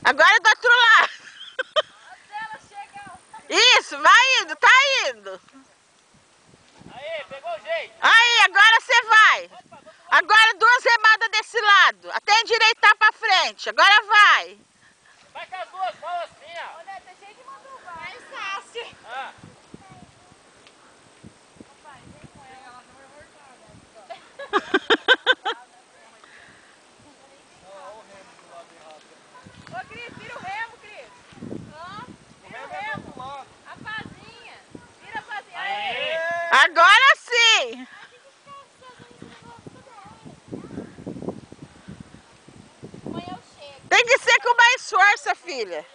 Agora do outro lado. Isso, vai indo, tá indo. Aí, pegou o jeito. Aí, agora você vai. Agora 2 remadas desse lado. Até endireitar pra frente. Agora vai. Vai com as 2 mãos assim, ó. Olha, tá cheio de manduvar. Mais fácil. Ah. Papai, vem com ela não vai voltar. Ô, Cris, vira o remo, Cris. Vira o remo. A pazinha. Vira a pazinha. Aí. Agora sim. Amanhã eu chego. Tem que ser com mais força, filha.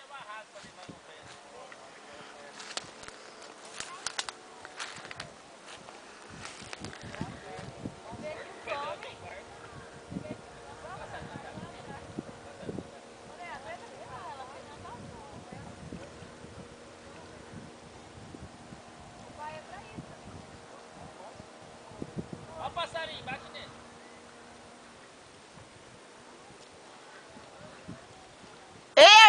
Olha o passarinho, bate nele.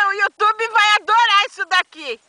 O YouTube vai adorar isso daqui.